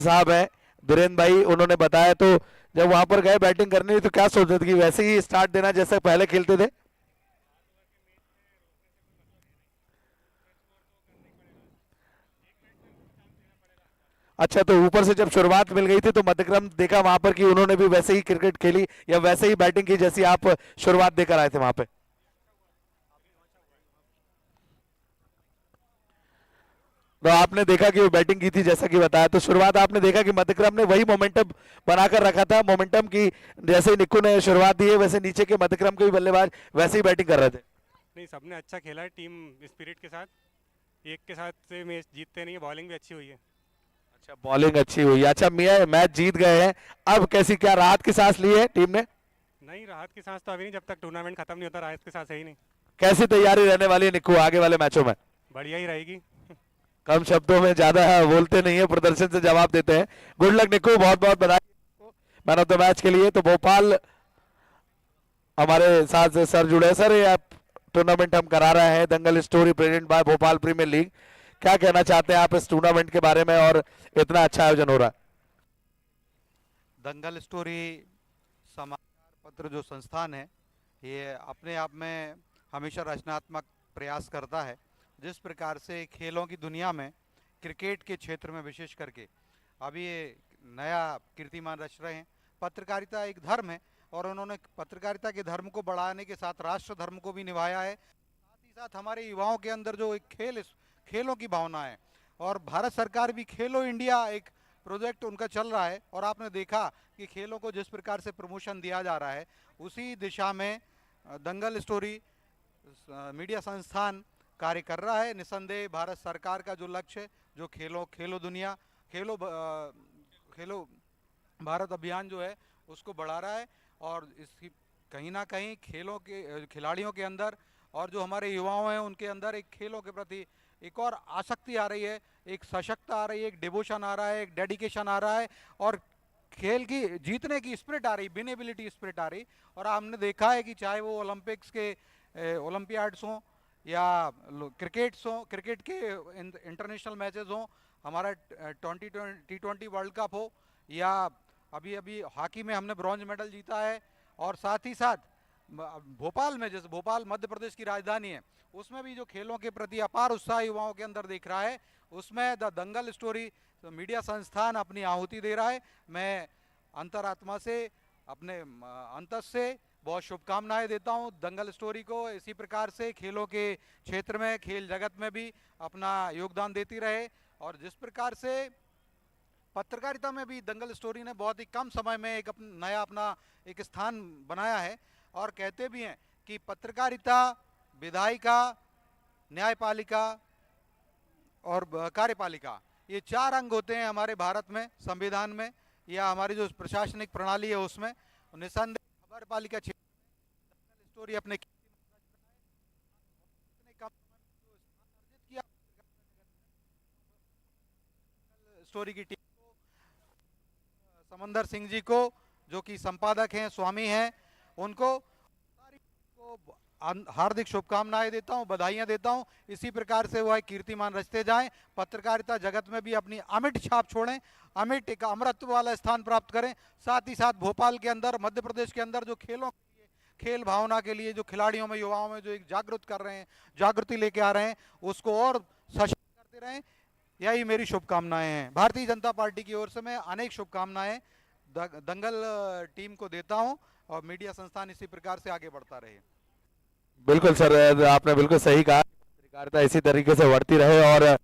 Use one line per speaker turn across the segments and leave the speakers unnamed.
साहब हैं धीरेन्द्र भाई, उन्होंने बताया, तो जब वहां पर गए बैटिंग करने तो क्या सोच रहे थे कि वैसे ही स्टार्ट देना जैसे पहले खेलते थे? अच्छा, तो ऊपर से जब शुरुआत मिल गई थी तो मध्यक्रम देखा वहां पर कि उन्होंने भी वैसे ही क्रिकेट खेली या वैसे ही बैटिंग की जैसी आप शुरुआत देकर आए थे वहां पे? तो आपने देखा कि वो बैटिंग की थी जैसा कि बताया, तो शुरुआत आपने देखा कि मध्यक्रम ने वही मोमेंटम बनाकर रखा था, मोमेंटम की जैसे ही निक्कू ने शुरुआत दी है वैसे नीचे के मध्यक्रम के भी बल्लेबाज वैसे ही बैटिंग कर रहे थे।
नहीं, सबने अच्छा खेला है टीम स्पिरिट के साथ। एक के साथ से मैच जीतते नहीं है, बॉलिंग भी अच्छी हुई है।
अच्छा, बॉलिंग अच्छी हुई, अच्छा मियाँ मैच जीत गए हैं, अब कैसी क्या राहत की सांस ली है टीम ने?
नहीं, राहत की सांस तो अभी नहीं, जब तक टूर्नामेंट खत्म नहीं होता राहत की सांस है ही नहीं।
कैसी तैयारी रहने वाली है निक्कू आगे वाले मैचों में?
बढ़िया ही रहेगी।
कम शब्दों में ज्यादा बोलते नहीं है, प्रदर्शन से जवाब देते हैं। गुड लक निक्कू, बहुत बहुत बधाई मैन ऑफ द मैच के लिए। तो भोपाल हमारे साथ सर जुड़े। सर, ये आप टूर्नामेंट हम करा रहे हैं Dangal story present by Bhopal premier league, क्या कहना चाहते हैं आप इस टूर्नामेंट के बारे में और इतना अच्छा आयोजन हो रहा है?
दंगल स्टोरी समाचार पत्र जो संस्थान है, ये अपने आप में हमेशा रचनात्मक प्रयास करता है। जिस प्रकार से खेलों की दुनिया में क्रिकेट के क्षेत्र में विशेष करके अभी ये नया कीर्तिमान रच रहे हैं। पत्रकारिता एक धर्म है और उन्होंने पत्रकारिता के धर्म को बढ़ाने के साथ राष्ट्र धर्म को भी निभाया है। साथ ही साथ हमारे युवाओं के अंदर जो एक खेलों की भावना है, और भारत सरकार भी खेलो इंडिया एक प्रोजेक्ट उनका चल रहा है, और आपने देखा कि खेलों को जिस प्रकार से प्रमोशन दिया जा रहा है उसी दिशा में दंगल स्टोरी मीडिया संस्थान कार्य कर रहा है। निसंदेह भारत सरकार का जो लक्ष्य है, जो खेलो खेलो दुनिया खेलो खेलो भारत अभियान जो है उसको बढ़ा रहा है। और इसकी कहीं ना कहीं खेलों के खिलाड़ियों के अंदर और जो हमारे युवाओं हैं उनके अंदर एक खेलों के प्रति एक और आसक्ति आ रही है, एक सशक्ति आ रही है, एक डिवोशन आ रहा है, एक डेडिकेशन आ रहा है, और खेल की जीतने की स्पिरिट आ रही, विनेबिलिटी स्पिरिट आ रही। और हमने देखा है कि चाहे वो ओलंपिक्स के ओलंपियाड्स हों या क्रिकेट्स हों, क्रिकेट के इंटरनेशनल मैचेस हों, हमारा T20 वर्ल्ड कप हो, या अभी अभी हॉकी में हमने ब्रॉन्ज मेडल जीता है। और साथ ही साथ भोपाल में, जैसे भोपाल मध्य प्रदेश की राजधानी है, उसमें भी जो खेलों के प्रति अपार उत्साह युवाओं के अंदर दिख रहा है, उसमें द दंगल स्टोरी मीडिया संस्थान अपनी आहुति दे रहा है। मैं अंतरात्मा से, अपने अंतस से बहुत शुभकामनाएं देता हूं दंगल स्टोरी को। इसी प्रकार से खेलों के क्षेत्र में, खेल जगत में भी अपना योगदान देती रहे। और जिस प्रकार से पत्रकारिता में भी दंगल स्टोरी ने बहुत ही कम समय में एक नया अपना एक स्थान बनाया है। और कहते भी हैं कि पत्रकारिता, विधायिका, न्यायपालिका और कार्यपालिका, ये चार अंग होते हैं हमारे भारत में संविधान में, या हमारी जो प्रशासनिक प्रणाली है उसमें। निसंदेह खबर पालिका क्षेत्र में स्टोरी अपने इतने कम समय में जो स्थान अर्जित किया स्टोरी की टीम को, समंदर सिंह जी को जो कि संपादक हैं, स्वामी हैं, उनको सारी को हार्दिक शुभकामनाएं देता हूं, बधाइयां देता हूं। इसी प्रकार से वह कीर्तिमान रचते जाएं, पत्रकारिता जगत में भी अपनी अमिट छाप छोड़ें, अमिट एक अमरत्व वाला स्थान प्राप्त करें। साथ ही साथ भोपाल के अंदर, मध्य प्रदेश के अंदर जो खेलों के लिए, खेल भावना के लिए जो खिलाड़ियों में, युवाओं में जो एक जागृत कर रहे हैं, जागृति लेके आ रहे हैं, उसको और सशक्त करते रहें। यही मेरी शुभकामनाएं हैं। भारतीय जनता पार्टी की ओर से मैं अनेक शुभकामनाएं दंगल टीम को देता हूं, और मीडिया संस्थान इसी प्रकार से आगे बढ़ता रहे।
बिल्कुल सर, आपने बिल्कुल सही कहा, पत्रकारिता इसी तरीके से बढ़ती रहे, और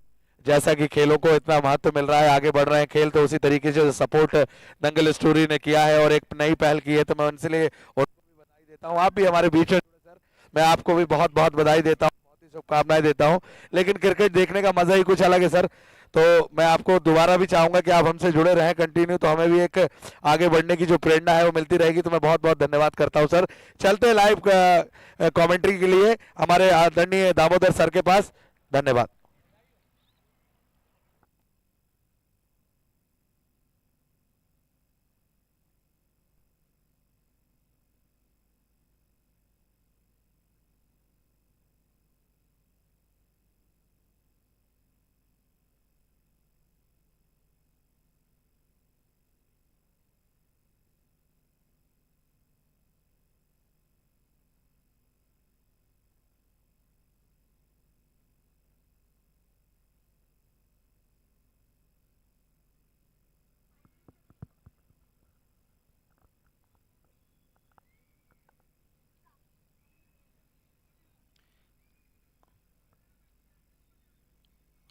जैसा कि खेलों को इतना महत्व मिल रहा है, आगे बढ़ रहे हैं खेल, तो उसी तरीके से सपोर्ट दंगल स्टोरी ने किया है और एक नई पहल की है, तो मैं उनसे लिए उनको भी बधाई देता हूँ। आप भी हमारे बीच में जुड़े सर, मैं आपको भी बहुत बहुत बधाई देता हूँ, बहुत ही शुभकामनाएं देता हूँ। लेकिन क्रिकेट देखने का मजा ही कुछ अलग है सर, तो मैं आपको दोबारा भी चाहूंगा कि आप हमसे जुड़े रहें कंटिन्यू, तो हमें भी एक आगे बढ़ने की जो प्रेरणा है वो मिलती रहेगी। तो मैं बहुत बहुत धन्यवाद करता हूँ सर। चलते लाइव कमेंट्री के लिए हमारे आदरणीय दामोदर सर के पास। धन्यवाद।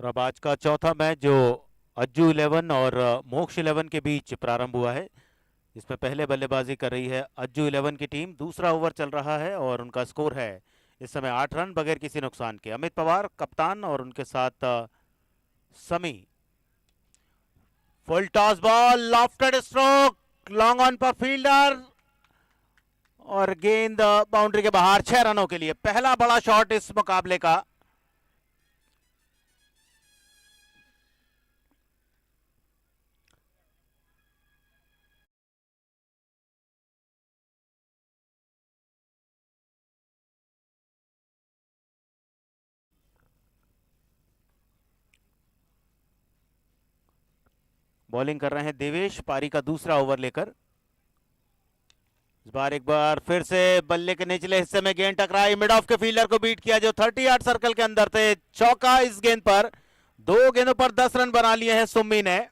और अब आज का चौथा मैच जो अज्जू 11 और मोक्ष 11 के बीच प्रारंभ हुआ है, इसमें पहले बल्लेबाजी कर रही है अज्जू 11 की टीम। दूसरा ओवर चल रहा है और उनका स्कोर है इस समय 8 रन बगैर किसी नुकसान के। अमित पवार कप्तान और उनके साथ समी। Full toss ball, lofted stroke, long on पर फील्डर और गेंद बाउंड्री के बाहर। 6 रनों के लिए पहला बड़ा शॉट इस मुकाबले का। बॉलिंग कर रहे हैं देवेश पारी का दूसरा ओवर लेकर। इस बार एक बार फिर से बल्ले के निचले हिस्से में गेंद टकराई, मिड ऑफ के फील्डर को बीट किया जो 30 यार्ड सर्कल के अंदर थे। चौका इस गेंद पर। 2 गेंदों पर 10 रन बना लिए हैं सुम्मी ने।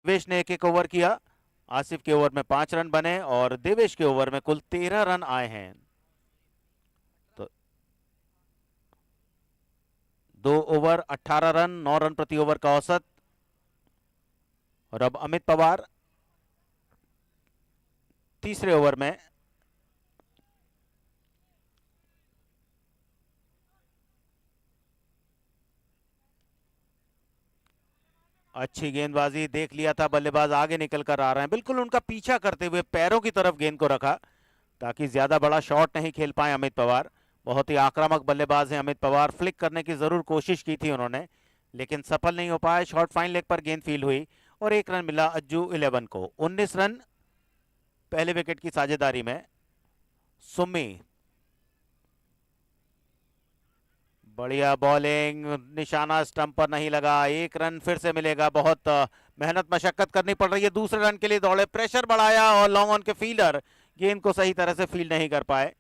देवेश ने एक ओवर किया। आसिफ के ओवर में 5 रन बने और देवेश के ओवर में कुल 13 रन आए हैं। तो 2 ओवर 18 रन, 9 रन प्रति ओवर का औसत। और अब अमित पवार तीसरे ओवर में। अच्छी गेंदबाजी, देख लिया था बल्लेबाज आगे निकल कर आ रहे हैं, बिल्कुल उनका पीछा करते हुए पैरों की तरफ गेंद को रखा ताकि ज्यादा बड़ा शॉट नहीं खेल पाए अमित पवार। बहुत ही आक्रामक बल्लेबाज हैं अमित पवार। फ्लिक करने की जरूर कोशिश की थी उन्होंने, लेकिन सफल नहीं हो पाए। शॉर्ट फाइन लेग पर गेंद फील्ड हुई और 1 रन मिला अज्जू 11 को। 19 रन पहले विकेट की साझेदारी में। सुम्मी, बढ़िया बॉलिंग, निशाना स्टंप पर नहीं लगा। 1 रन फिर से मिलेगा। बहुत मेहनत मशक्कत करनी पड़ रही है। दूसरे रन के लिए दौड़े, प्रेशर बढ़ाया और लॉन्ग ऑन के फील्डर गेंद को सही तरह से फील्ड नहीं कर पाए।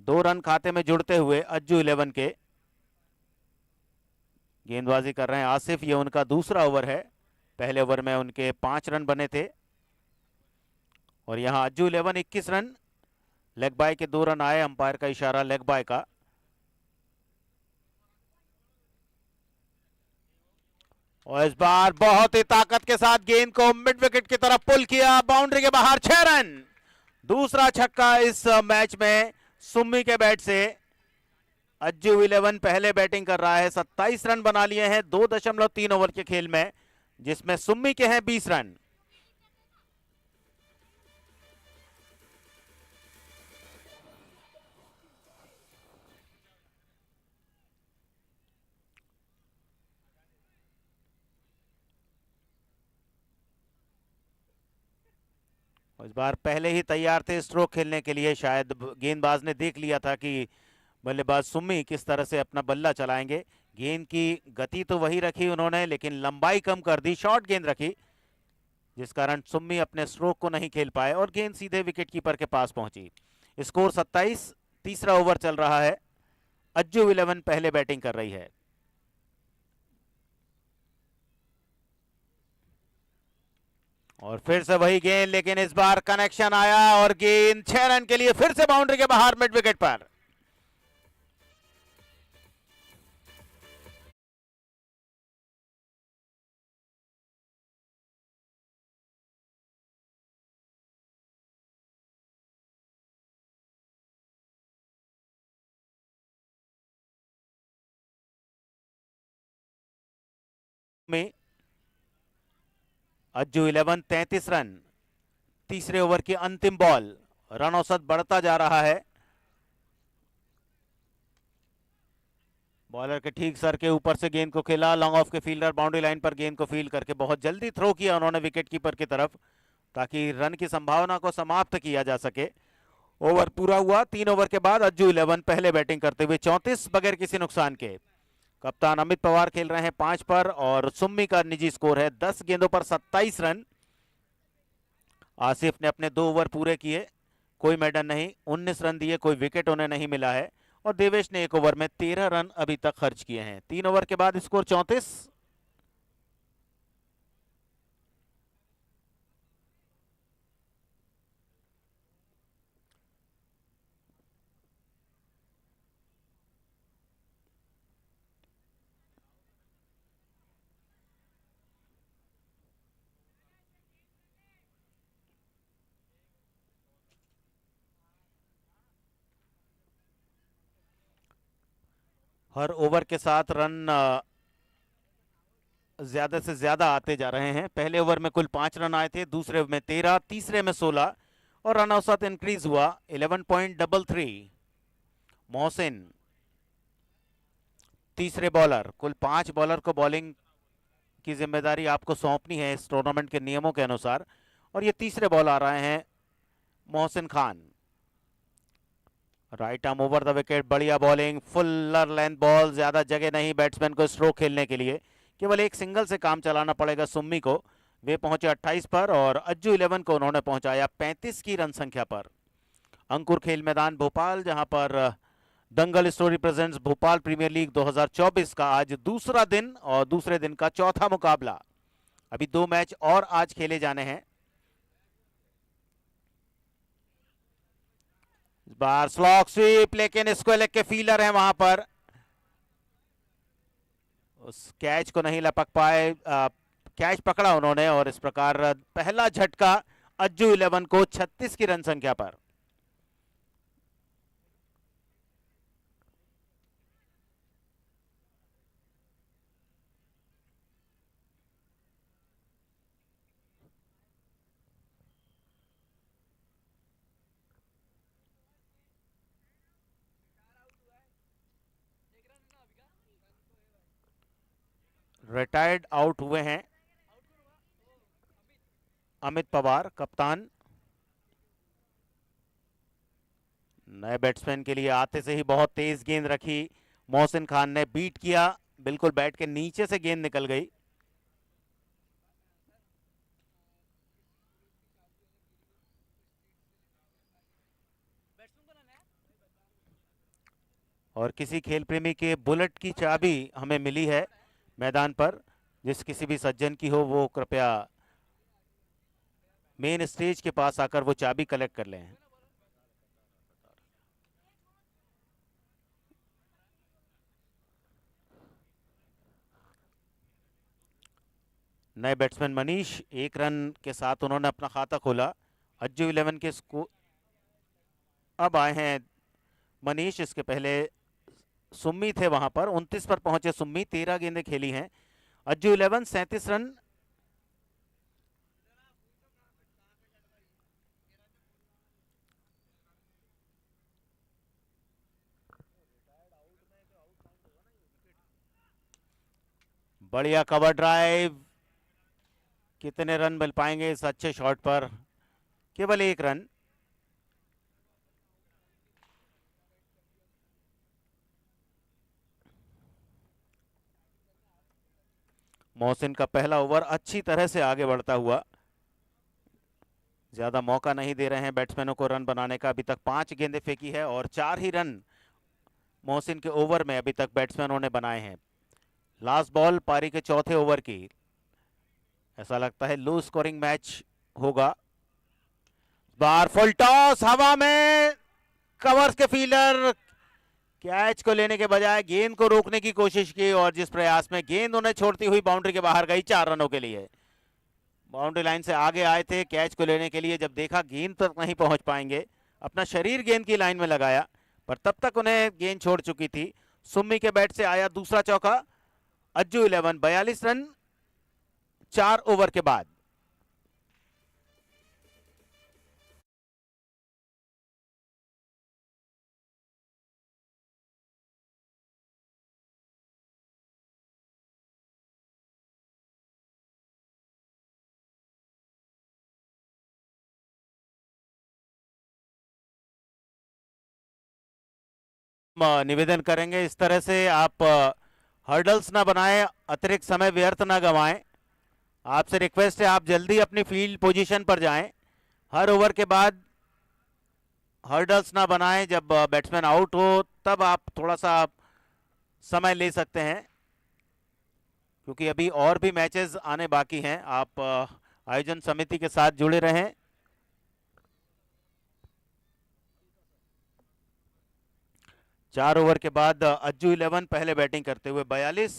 2 रन खाते में जुड़ते हुए अज्जू 11 के। गेंदबाजी कर रहे हैं आसिफ, ये उनका दूसरा ओवर है। पहले ओवर में उनके 5 रन बने थे और यहां अज्जू 11 21 रन। लेग बाय के 2 रन आए, अंपायर का इशारा लेग बाय का। और इस बार बहुत ही ताकत के साथ गेंद को मिड विकेट की तरफ पुल किया, बाउंड्री के बाहर। 6 रन, दूसरा छक्का इस मैच में सुम्मी के बैट से। अज्जू 11 पहले बैटिंग कर रहा है, 27 रन बना लिए हैं 2.3 ओवर के खेल में, जिसमें सुम्मी के हैं 20 रन। इस बार पहले ही तैयार थे स्ट्रोक खेलने के लिए। शायद गेंदबाज ने देख लिया था कि बल्लेबाज सुम्मी किस तरह से अपना बल्ला चलाएंगे। गेंद की गति तो वही रखी उन्होंने, लेकिन लंबाई कम कर दी, शॉर्ट गेंद रखी, जिस कारण सुम्मी अपने स्ट्रोक को नहीं खेल पाए और गेंद सीधे विकेट कीपर के पास पहुंची। स्कोर 27। तीसरा ओवर चल रहा है। अज्जू 11 पहले बैटिंग कर रही है। और फिर से वही गेंद, लेकिन इस बार कनेक्शन आया और गेंद 6 रन के लिए फिर से बाउंड्री के बाहर मिड विकेट पर। में अज्जू 11 33 रन। तीसरे ओवर की अंतिम बॉल। रन औसत बढ़ता जा रहा है। बॉलर के ठीक सर के ऊपर से गेंद को खेला, लॉन्ग ऑफ के फील्डर बाउंड्री लाइन पर गेंद को फील्ड करके बहुत जल्दी थ्रो किया उन्होंने विकेट कीपर की तरफ, ताकि रन की संभावना को समाप्त किया जा सके। ओवर पूरा हुआ। 3 ओवर के बाद अज्जू 11 पहले बैटिंग करते हुए 34 बगैर किसी नुकसान के। कप्तान अमित पवार खेल रहे हैं 5 पर और सुम्मी का निजी स्कोर है 10 गेंदों पर 27 रन। आसिफ ने अपने 2 ओवर पूरे किए। कोई मेडन नहीं, 19 रन दिए, कोई विकेट उन्हें नहीं मिला है। और देवेश ने एक ओवर में 13 रन अभी तक खर्च किए हैं। 3 ओवर के बाद स्कोर 34। हर ओवर के साथ रन ज्यादा से ज्यादा आते जा रहे हैं। पहले ओवर में कुल 5 रन आए थे, दूसरे में 13, तीसरे में 16 और रन औसत इंक्रीज हुआ 11.33। मोहसिन तीसरे बॉलर। कुल 5 बॉलर को बॉलिंग की जिम्मेदारी आपको सौंपनी है इस टूर्नामेंट के नियमों के अनुसार, और ये तीसरे बॉल आ रहे हैं Mohsin Khan. Right arm over the wicket, बढ़िया बॉलिंग, फुल्लर लेंथ बॉल, ज्यादा जगह नहीं बैट्समैन को स्ट्रोक खेलने के लिए, केवल एक सिंगल से काम चलाना पड़ेगा सुम्मी को। वे पहुंचे 28 पर और अज्जू 11 को उन्होंने पहुंचाया 35 की रन संख्या पर। अंकुर खेल मैदान भोपाल, जहां पर Dangal story presents Bhopal premier league 2024 का आज दूसरा दिन और दूसरे दिन का चौथा मुकाबला। अभी 2 मैच और आज खेले जाने हैं। इस बार स्लॉक स्वीप, लेकिन स्क्वेलेक के फीलर हैं वहां पर, उस कैच को नहीं लपक पाए। कैच पकड़ा उन्होंने और इस प्रकार पहला झटका अज्जू 11 को 36 की रन संख्या पर। रिटायर्ड आउट हुए हैं अमित पवार, कप्तान। नए बैट्समैन के लिए आते से ही बहुत तेज गेंद रखी, मोहसिन खान ने बीट किया, बिल्कुल बैट के नीचे से गेंद निकल गई। और किसी खेल प्रेमी के बुलेट की चाबी हमें मिली है मैदान पर, जिस किसी भी सज्जन की हो वो कृपया मेन स्टेज के पास आकर वो चाबी कलेक्ट कर लें। नए बैट्समैन मनीष, 1 रन के साथ उन्होंने अपना खाता खोला। अज्जू 11 के स्कोर अब आए हैं मनीष, इसके पहले सुम्मी थे वहां पर। 29 पर पहुंचे सुम्मी, 13 गेंदें खेली हैं। अज्जू 11 37 रन। बढ़िया कवर ड्राइव, कितने रन मिल पाएंगे इस अच्छे शॉट पर? केवल 1 रन। मोहसिन का पहला ओवर अच्छी तरह से आगे बढ़ता हुआ, ज्यादा मौका नहीं दे रहे हैं बैट्समैनों को रन बनाने का। अभी तक 5 गेंदें फेंकी है और 4 ही रन मोहसिन के ओवर में अभी तक बैट्समैनों ने बनाए हैं। लास्ट बॉल पारी के चौथे ओवर की। ऐसा लगता है लो स्कोरिंग मैच होगा। बार फुल टॉस, हवा में कवर्स के फील्डर कैच को लेने के बजाय गेंद को रोकने की कोशिश की और जिस प्रयास में गेंद उन्हें छोड़ती हुई बाउंड्री के बाहर गई 4 रनों के लिए। बाउंड्री लाइन से आगे आए थे कैच को लेने के लिए, जब देखा गेंद तक नहीं पहुंच पाएंगे, अपना शरीर गेंद की लाइन में लगाया, पर तब तक उन्हें गेंद छोड़ चुकी थी। सुम्मी के बैट से आया दूसरा चौका। अज्जू 11 42 रन 4 ओवर के बाद। निवेदन करेंगे इस तरह से आप हर्डल्स ना बनाएं, अतिरिक्त समय व्यर्थ ना गंवाएं। आपसे रिक्वेस्ट है आप जल्दी अपनी फील्ड पोजीशन पर जाएं। हर ओवर के बाद हर्डल्स ना बनाएं। जब बैट्समैन आउट हो तब आप थोड़ा सा समय ले सकते हैं, क्योंकि अभी और भी मैचेस आने बाकी हैं। आप आयोजन समिति के साथ जुड़े रहें। चार ओवर के बाद अज्जू 11 पहले बैटिंग करते हुए 42,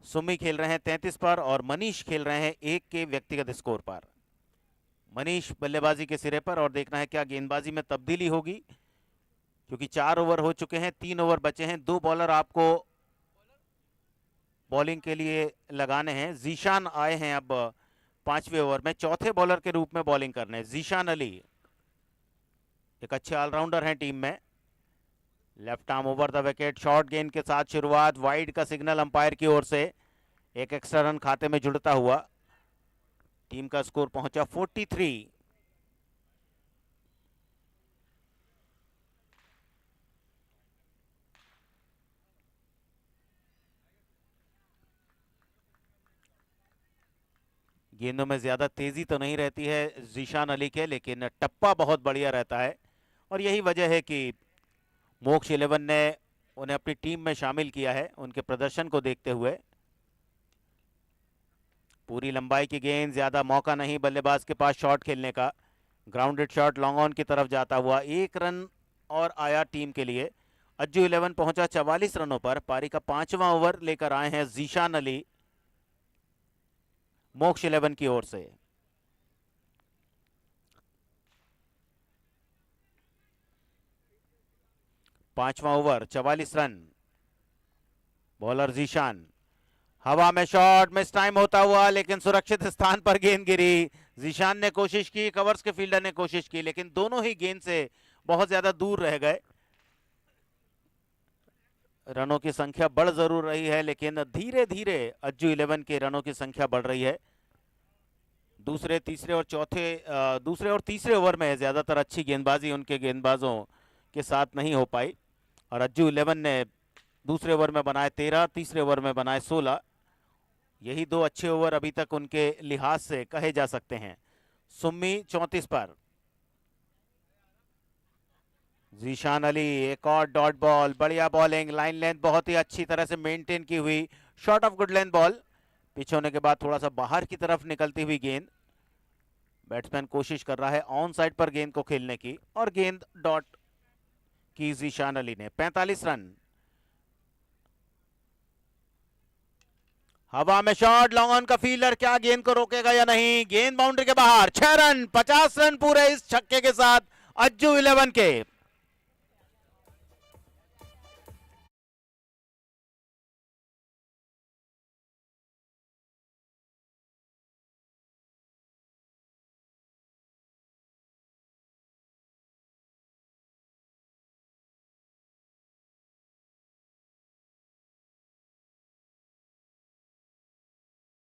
सुमी खेल रहे हैं 33 पर और मनीष खेल रहे हैं 1 के व्यक्तिगत स्कोर पर। मनीष बल्लेबाजी के सिरे पर और देखना है क्या गेंदबाजी में तब्दीली होगी, क्योंकि 4 ओवर हो चुके हैं, 3 ओवर बचे हैं। 2 बॉलर आपको बॉलिंग के लिए लगाने हैं। जीशान आए हैं अब 5वें ओवर में चौथे बॉलर के रूप में बॉलिंग करने। जीशान अली एक अच्छे ऑलराउंडर हैं टीम में। Left arm over the wicket, short गेंद के साथ शुरुआत, वाइड का सिग्नल अंपायर की ओर से, एक एक्स्ट्रा रन खाते में जुड़ता हुआ। टीम का स्कोर पहुंचा 43। गेंदों में ज्यादा तेजी तो नहीं रहती है जीशान अली के, लेकिन टप्पा बहुत बढ़िया रहता है और यही वजह है कि मोक्ष 11 ने उन्हें अपनी टीम में शामिल किया है उनके प्रदर्शन को देखते हुए। पूरी लंबाई की गेंद, ज्यादा मौका नहीं बल्लेबाज के पास शॉट खेलने का। ग्राउंडेड शॉट लॉन्ग ऑन की तरफ जाता हुआ, 1 रन और आया टीम के लिए। अज्जू 11 पहुंचा 44 रनों पर। पारी का 5वां ओवर लेकर आए हैं जीशान अली मोक्ष 11 की ओर से। पांचवा ओवर 44 रन। बॉलर जीशान, हवा में शॉट, मिस टाइम होता हुआ, लेकिन सुरक्षित स्थान पर गेंद गिरी। जीशान ने कोशिश की, कवर्स के फील्डर ने कोशिश की, लेकिन दोनों ही गेंद से बहुत ज्यादा दूर रह गए। रनों की संख्या बढ़ जरूर रही है, लेकिन धीरे धीरे अज्जू 11 के रनों की संख्या बढ़ रही है। दूसरे और तीसरे ओवर में ज्यादातर अच्छी गेंदबाजी उनके गेंदबाजों के साथ नहीं हो पाई और अज्जू 11 ने दूसरे ओवर में बनाए 13, तीसरे ओवर में बनाए 16। यही 2 अच्छे ओवर अभी तक उनके लिहाज से कहे जा सकते हैं। सुम्मी 34 पर। जीशान अली एक और डॉट बॉल, बढ़िया बॉलिंग, लाइन लेंथ बहुत ही अच्छी तरह से मेंटेन की हुई, short of good length ball. Pitch होने के बाद थोड़ा सा बाहर की तरफ निकलती हुई गेंद। बैट्समैन कोशिश कर रहा है ऑन साइड पर गेंद को खेलने की और गेंद डॉट की जीशान अली ने। 45 रन। हवा में शॉट, लॉन्ग ऑन का फील्डर क्या गेंद को रोकेगा या नहीं, गेंद बाउंड्री के बाहर। 6 रन, 50 रन पूरे इस छक्के के साथ अज्जू 11 के।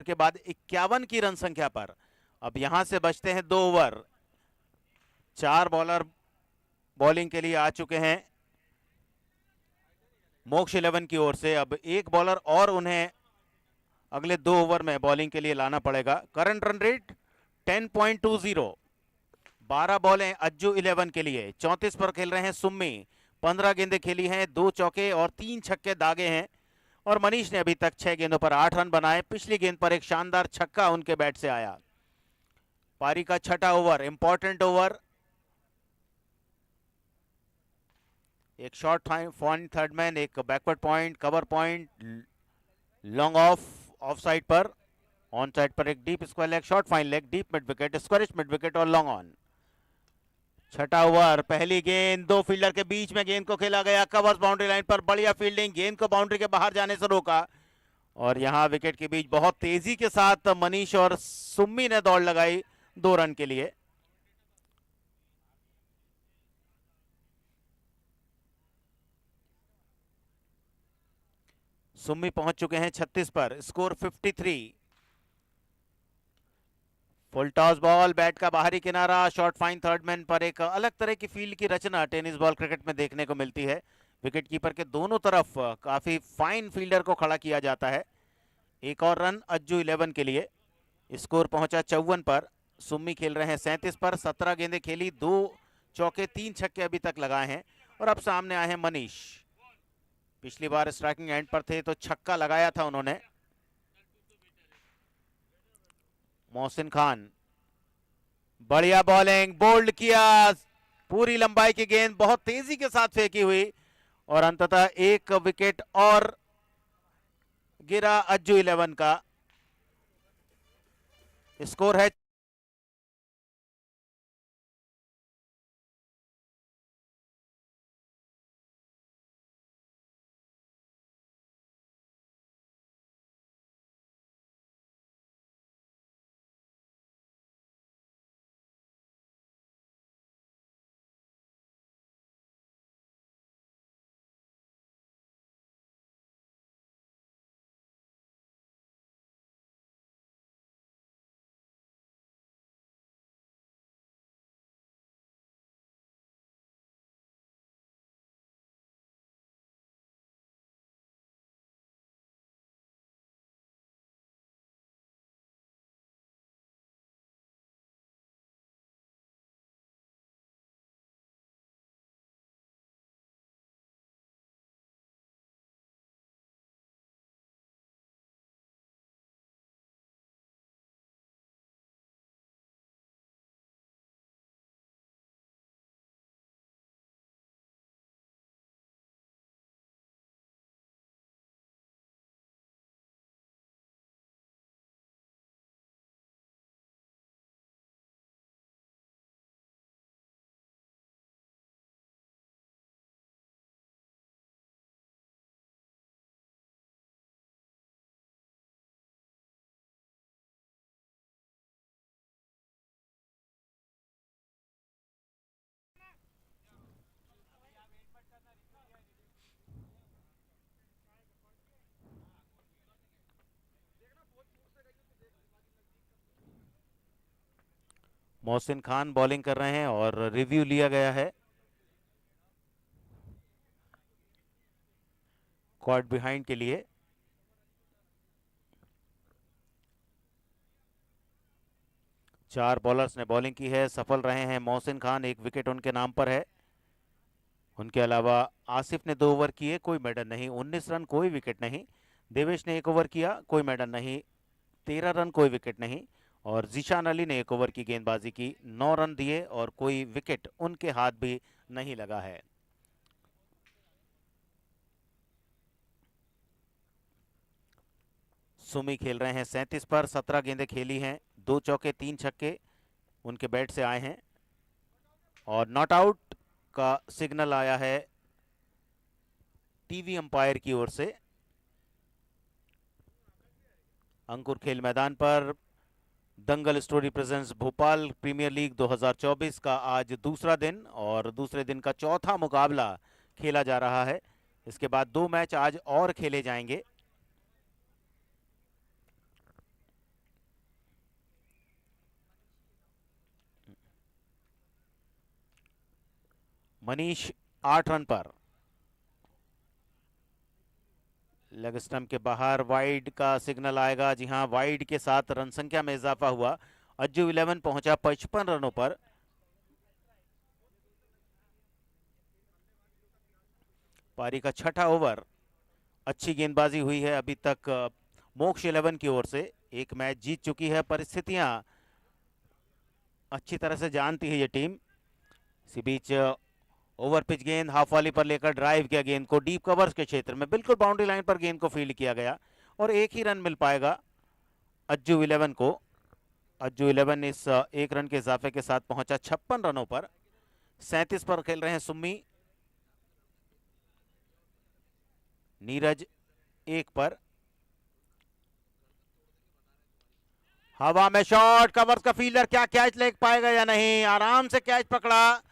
के बाद 51 की रन संख्या पर अब यहां से बचते हैं 2 ओवर। 4 बॉलर बॉलिंग के लिए आ चुके हैं मोक्ष 11 की ओर से। अब 1 बॉलर और उन्हें अगले 2 ओवर में बॉलिंग के लिए लाना पड़ेगा। Current run rate 10.20। 12 बॉलें अज्जू 11 के लिए। 34 पर खेल रहे हैं सुम्मी। 15 गेंदें खेली हैं, 2 चौके और 3 छक्के दागे हैं और मनीष ने अभी तक 6 गेंदों पर 8 रन बनाए। पिछली गेंद पर एक शानदार छक्का उनके बैट से आया। पारी का 6ठा ओवर, इंपॉर्टेंट ओवर। एक शॉर्ट पॉइंट थर्डमैन, एक backward point, cover point, long off side पर, ऑन साइड पर एक deep square leg, short fine leg, deep mid wicket, squarish mid wicket और लॉन्ग ऑन। 6ठा ओवर, पहली गेंद, 2 फील्डर के बीच में गेंद को खेला गया, कवर्स बाउंड्री लाइन पर, बढ़िया फील्डिंग, गेंद को बाउंड्री के बाहर जाने से रोका और यहां विकेट के बीच बहुत तेजी के साथ मनीष और सुम्मी ने दौड़ लगाई 2 रन के लिए। सुम्मी पहुंच चुके हैं 36 पर, score 53। Full toss ball, bat का बाहरी किनारा, शॉर्ट फाइन थर्डमैन पर एक अलग तरह की फील्ड की रचना टेनिस बॉल क्रिकेट में देखने को मिलती है। विकेट कीपर के दोनों तरफ काफी फाइन फील्डर को खड़ा किया जाता है। एक और रन अज्जू 11 के लिए। स्कोर पहुंचा 54 पर। सुम्मी खेल रहे हैं 37 पर, 17 गेंदें खेली, 2 चौके 3 छक्के अभी तक लगाए हैं। और अब सामने आए हैं मनीष। पिछली बार स्ट्राइकिंग एंड पर थे तो छक्का लगाया था उन्होंने। मोहसिन खान, बढ़िया बॉलिंग, बोल्ड किया, पूरी लंबाई की गेंद बहुत तेजी के साथ फेंकी हुई और अंततः एक विकेट और गिरा अज्जू 11 का। स्कोर है मोहसिन खान बॉलिंग कर रहे हैं और रिव्यू लिया गया है। कॉट बिहाइंड के लिए 4 बॉलर्स ने बॉलिंग की है, सफल रहे हैं मोहसिन खान, 1 विकेट उनके नाम पर है। उनके अलावा आसिफ ने 2 ओवर किए, कोई मेडन नहीं, 19 रन, कोई विकेट नहीं। देवेश ने 1 ओवर किया, कोई मेडन नहीं, 13 रन, कोई विकेट नहीं। और जीशान अली ने 1 ओवर की गेंदबाजी की, 9 रन दिए और कोई विकेट उनके हाथ भी नहीं लगा है। सुमी खेल रहे हैं 37 पर, 17 गेंदें खेली हैं, 2 चौके 3 छक्के उनके बैट से आए हैं और नॉट आउट का सिग्नल आया है टीवी अंपायर की ओर से। अंकुर खेल मैदान पर Dangal story presents Bhopal premier league 2024 का आज दूसरा दिन और दूसरे दिन का चौथा मुकाबला खेला जा रहा है। इसके बाद 2 मैच आज और खेले जाएंगे। मनीष 8 रन पर, लेग स्टंप के बाहर वाइड का सिग्नल आएगा। जी हां, वाइड के साथ रन संख्या में इजाफा हुआ। अज्जू 11 पहुंचा 55 रनों पर। पारी का छठा ओवर, अच्छी गेंदबाजी हुई है अभी तक मोक्ष 11 की ओर से। एक मैच जीत चुकी है, परिस्थितियां अच्छी तरह से जानती है ये टीम। इसी बीच ओवर पिच गेंद हाफ वाली पर लेकर ड्राइव किया गेंद को डीप कवर्स के क्षेत्र में, बिल्कुल बाउंड्री लाइन पर गेंद को फील्ड किया गया और 1 ही रन मिल पाएगा अज्जू 11 को। अज्जू 11 इस 1 रन के इजाफे के साथ पहुंचा 56 रनों पर। 37 पर खेल रहे हैं सुम्मी। नीरज 1 पर, हवा में शॉट, कवर्स का फील्डर क्या कैच ले पाएगा या नहीं, आराम से कैच पकड़ा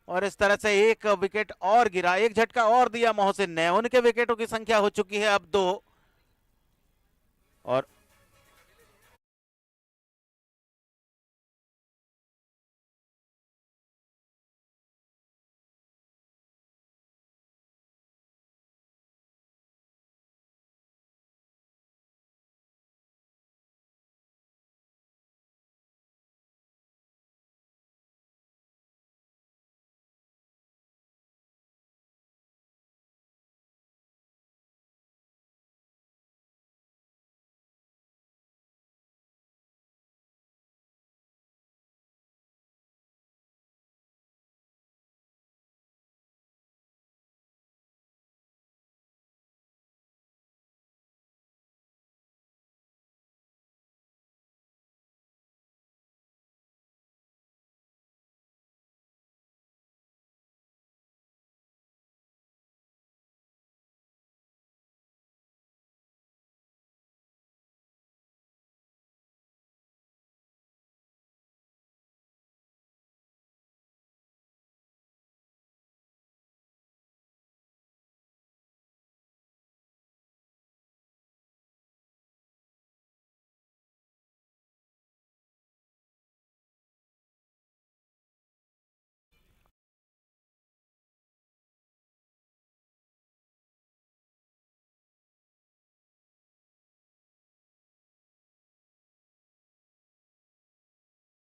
और इस तरह से 1 विकेट और गिरा। 1 झटका और दिया मोहसिन ने, उनके विकेटों की संख्या हो चुकी है अब 2 और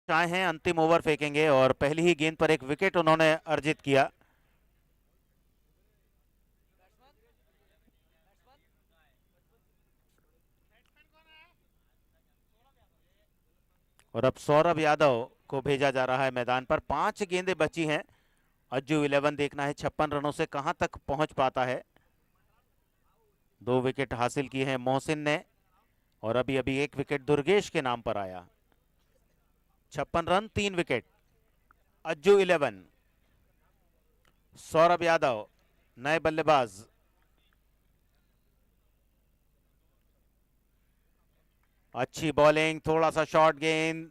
आए हैं, अंतिम ओवर फेंकेंगे और पहली ही गेंद पर एक विकेट उन्होंने अर्जित किया। और अब सौरभ यादव को भेजा जा रहा है मैदान पर। 5 गेंदें बची हैं। अज्जू 11 देखना है 56 रनों से कहां तक पहुंच पाता है। 2 विकेट हासिल किए हैं मोहसिन ने और अभी अभी 1 विकेट दुर्गेश के नाम पर आया। 56 रन 3 विकेट। अज्जू 11, सौरभ यादव नए बल्लेबाज। अच्छी बॉलिंग, थोड़ा सा शॉर्ट गेंद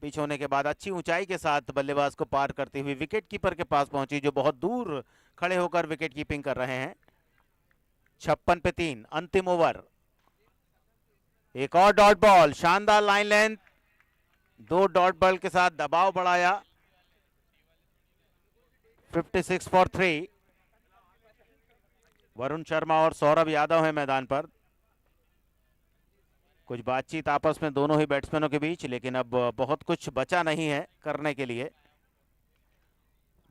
पिच होने के बाद अच्छी ऊंचाई के साथ बल्लेबाज को पार करती हुई विकेट कीपर के पास पहुंची, जो बहुत दूर खड़े होकर विकेट कीपिंग कर रहे हैं। 56 पे 3, अंतिम ओवर। एक और डॉट बॉल, शानदार लाइन लेंथ। 2 डॉट बॉल के साथ दबाव बढ़ाया। 56 फॉर 3। वरुण शर्मा और सौरभ यादव हैं मैदान पर। कुछ बातचीत आपस में दोनों ही बैट्समैनों के बीच, लेकिन अब बहुत कुछ बचा नहीं है करने के लिए।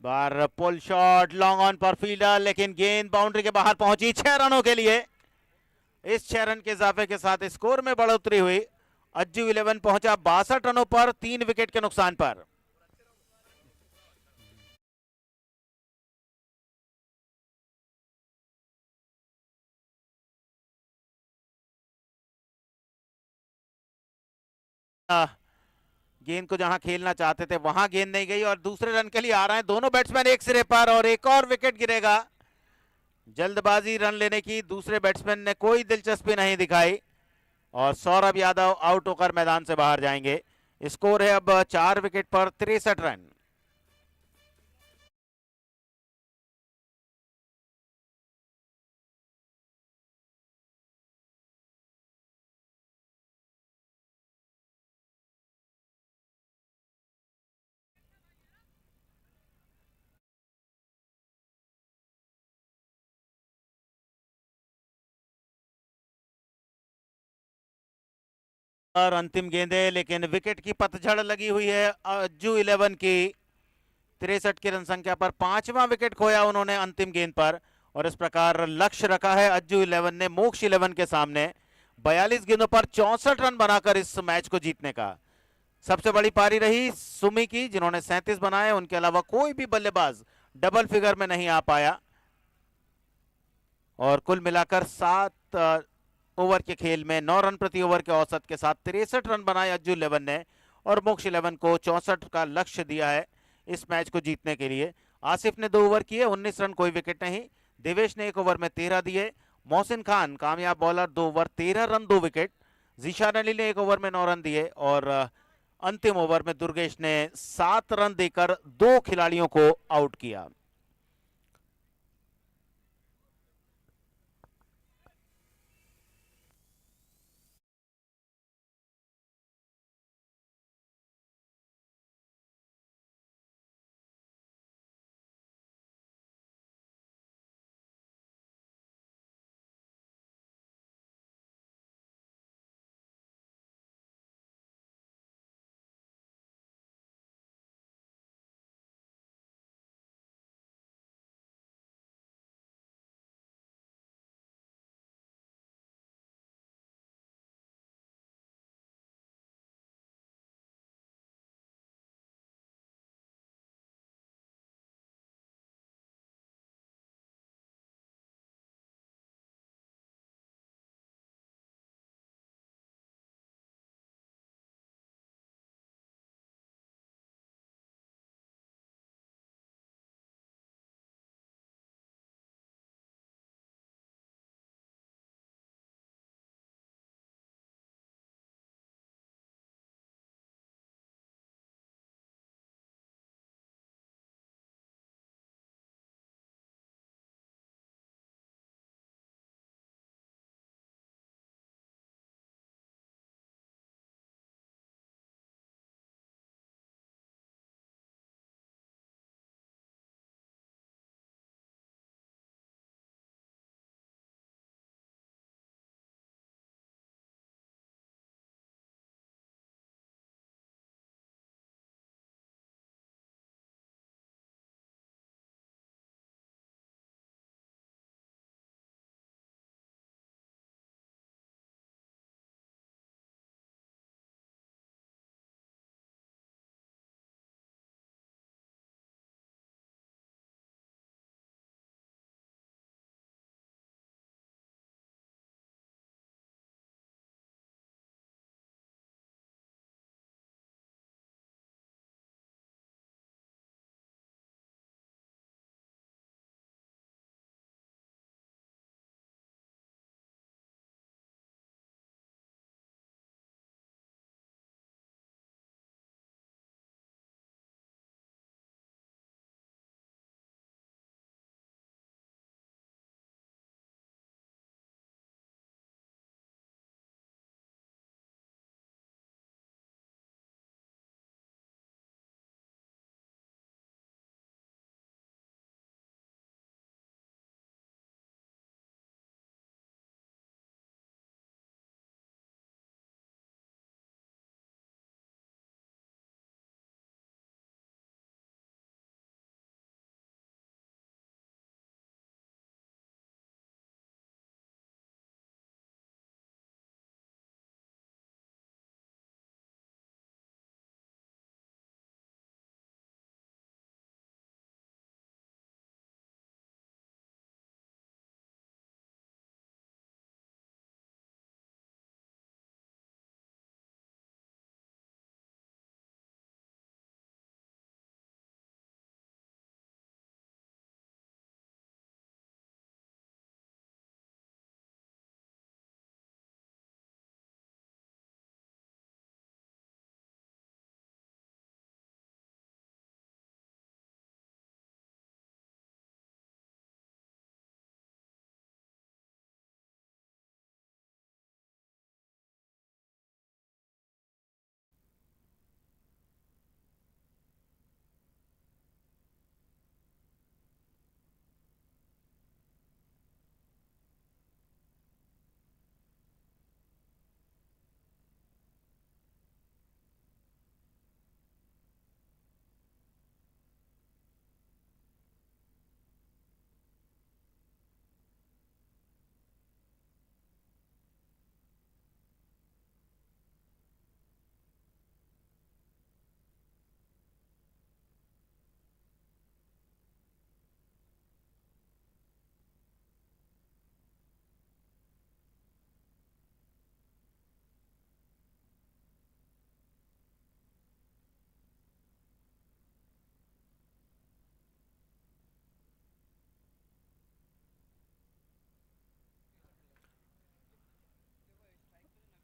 बार पुल शॉट, लॉन्ग ऑन पर फील्डर, लेकिन गेंद बाउंड्री के बाहर पहुंची। 6 रनों के लिए। इस 6 रन के इजाफे के साथ स्कोर में बढ़ोतरी हुई। अज्जू 11 पहुंचा 62 रनों पर 3 विकेट के नुकसान पर। गेंद को जहां खेलना चाहते थे वहां गेंद नहीं गई और दूसरे रन के लिए आ रहे हैं दोनों बैट्समैन एक सिरे पर और एक और विकेट गिरेगा। जल्दबाजी रन लेने की दूसरे बैट्समैन ने कोई दिलचस्पी नहीं दिखाई और सौरभ यादव आउट होकर मैदान से बाहर जाएंगे। स्कोर है अब 4 विकेट पर 63 रन। और अंतिम गेंदे, लेकिन विकेट की पतझड़ लगी हुई है अज्जू 11 की। 63 की रन संख्या पर 5वां विकेट खोया उन्होंने अंतिम गेंद पर और इस प्रकार लक्ष्य रखा है अज्जू 11 ने मोक्ष 11 के सामने 42 गेंदों पर 64 रन बनाकर इस मैच को जीतने का। सबसे बड़ी पारी रही सुमी की, जिन्होंने 37 बनाए। उनके अलावा कोई भी बल्लेबाज डबल फिगर में नहीं आ पाया और कुल मिलाकर 7 ओवर के खेल में 9 रन प्रति ओवर के औसत के साथ 63 रन बनाए अज्जू 11 ने और मोक्ष 11 को 64 का लक्ष्य दिया है इस मैच को जीतने के लिए। आसिफ ने 2 ओवर किए, 19 रन, कोई विकेट नहीं। देवेश ने 1 ओवर में 13 दिए। मोहसिन खान कामयाब bowler, 2 over 13 run 2 wicket. Zeeshan Ali ने 1 ओवर में 9 रन दिए और अंतिम ओवर में दुर्गेश ने 7 रन देकर 2 खिलाड़ियों को आउट किया।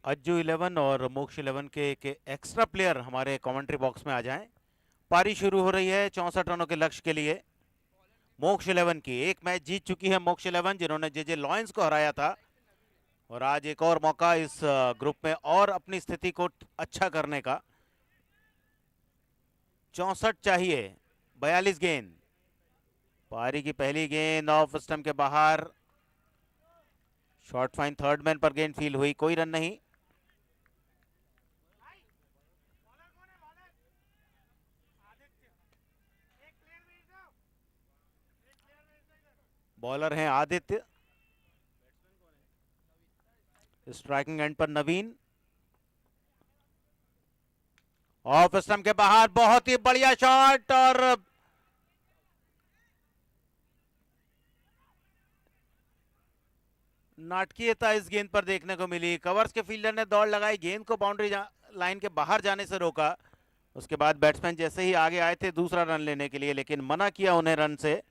अज्जू 11 और मोक्ष 11 के एक्स्ट्रा प्लेयर हमारे कमेंट्री बॉक्स में आ जाएं। पारी शुरू हो रही है 64 रनों के लक्ष्य के लिए। मोक्ष 11 की एक मैच जीत चुकी है मोक्ष 11, जिन्होंने जेजे लॉयंस को हराया था, और आज एक और मौका इस ग्रुप में और अपनी स्थिति को अच्छा करने का। 64 चाहिए, 42 गेंद। पारी की पहली गेंद ऑफ स्टंप के बाहर, शॉर्ट फाइन थर्ड मैन पर गेंद फील हुई, कोई रन नहीं। बॉलर हैं आदित्य, स्ट्राइकिंग एंड पर नवीन। ऑफ स्टंप के बाहर बहुत ही बढ़िया शॉट, और नाटकीयता इस गेंद पर देखने को मिली। कवर्स के फील्डर ने दौड़ लगाई, गेंद को बाउंड्री लाइन के बाहर जाने से रोका। उसके बाद बैट्समैन जैसे ही आगे आए थे दूसरा रन लेने के लिए, लेकिन मना किया उन्हें रन से,